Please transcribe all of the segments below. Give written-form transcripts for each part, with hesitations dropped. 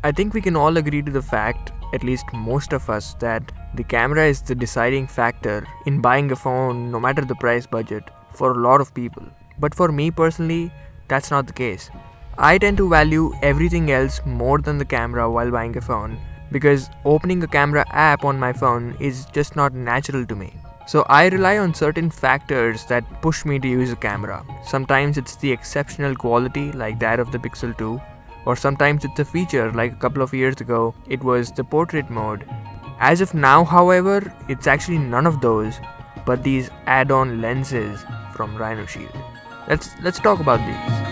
I think we can all agree to the fact, at least most of us, that the camera is the deciding factor in buying a phone no matter the price budget for a lot of people. But for me personally, that's not the case. I tend to value everything else more than the camera while buying a phone because opening a camera app on my phone is just not natural to me. So I rely on certain factors that push me to use a camera. Sometimes it's the exceptional quality like that of the Pixel 2, or sometimes it's a feature like a couple of years ago, it was the portrait mode. As of now, however, it's actually none of those, but these add-on lenses from Rhino Shield. Let's talk about these.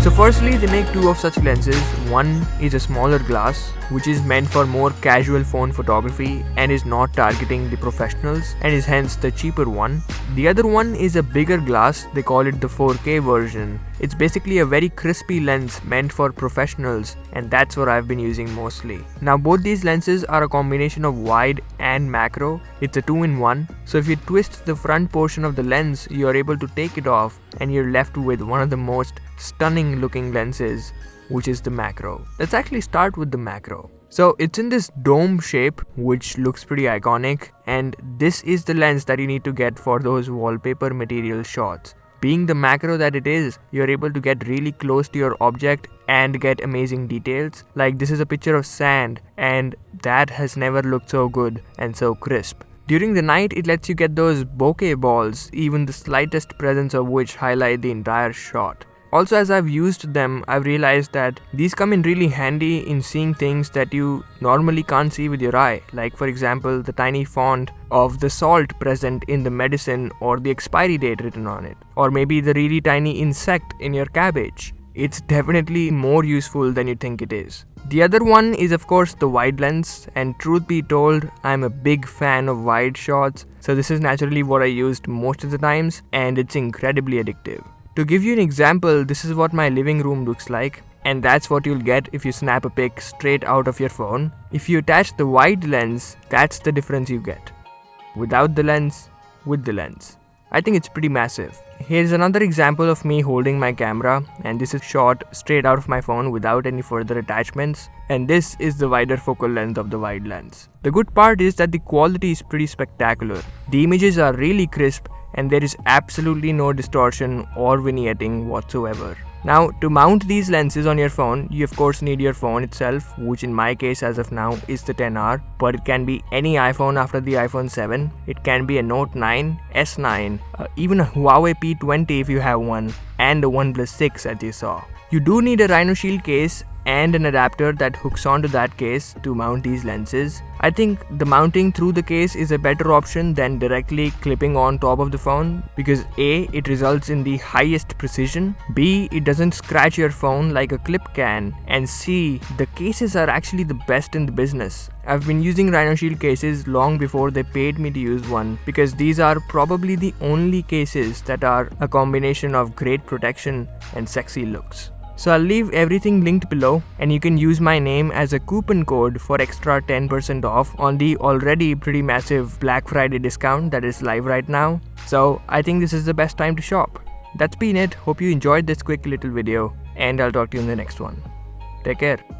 So firstly, they make two of such lenses. One is a smaller glass, which is meant for more casual phone photography and is not targeting the professionals and is hence the cheaper one. The other one is a bigger glass, they call it the 4K version. It's basically a very crispy lens meant for professionals, and that's what I've been using mostly. Now both these lenses are a combination of wide and macro. It's a 2-in-1. So if you twist the front portion of the lens, you are able to take it off and you're left with one of the most stunning looking lenses, which is the macro. Let's actually start with the macro. So it's in this dome shape, which looks pretty iconic, and this is the lens that you need to get for those wallpaper material shots. Being the macro that it is, you're able to get really close to your object and get amazing details. Like this is a picture of sand, and that has never looked so good and so crisp. During the night, it lets you get those bokeh balls, even the slightest presence of which highlight the entire shot. Also, as I've used them, I've realized that these come in really handy in seeing things that you normally can't see with your eye. Like for example, the tiny font of the salt present in the medicine or the expiry date written on it. Or maybe the really tiny insect in your cabbage. It's definitely more useful than you think it is. The other one is of course the wide lens, and truth be told, I'm a big fan of wide shots, so this is naturally what I used most of the times, and it's incredibly addictive. To give you an example, this is what my living room looks like, and that's what you'll get if you snap a pic straight out of your phone. If you attach the wide lens, that's the difference you get. Without the lens, with the lens. I think it's pretty massive. Here's another example of me holding my camera, and this is shot straight out of my phone without any further attachments, and this is the wider focal length of the wide lens. The good part is that the quality is pretty spectacular. The images are really crisp, and there is absolutely no distortion or vignetting whatsoever. Now, to mount these lenses on your phone, you of course need your phone itself, which in my case as of now is the XR, but it can be any iPhone after the iPhone 7, it can be a Note 9, S9, even a Huawei P20 if you have one, and a OnePlus 6 as you saw. You do need a Rhino Shield case and an adapter that hooks onto that case to mount these lenses. I think the mounting through the case is a better option than directly clipping on top of the phone because A, it results in the highest precision, B, it doesn't scratch your phone like a clip can, and C, the cases are actually the best in the business. I've been using Rhino Shield cases long before they paid me to use one because these are probably the only cases that are a combination of great protection and sexy looks. So I'll leave everything linked below, and you can use my name as a coupon code for extra 10% off on the already pretty massive Black Friday discount that is live right now. So I think this is the best time to shop. That's been it. Hope you enjoyed this quick little video, and I'll talk to you in the next one. Take care.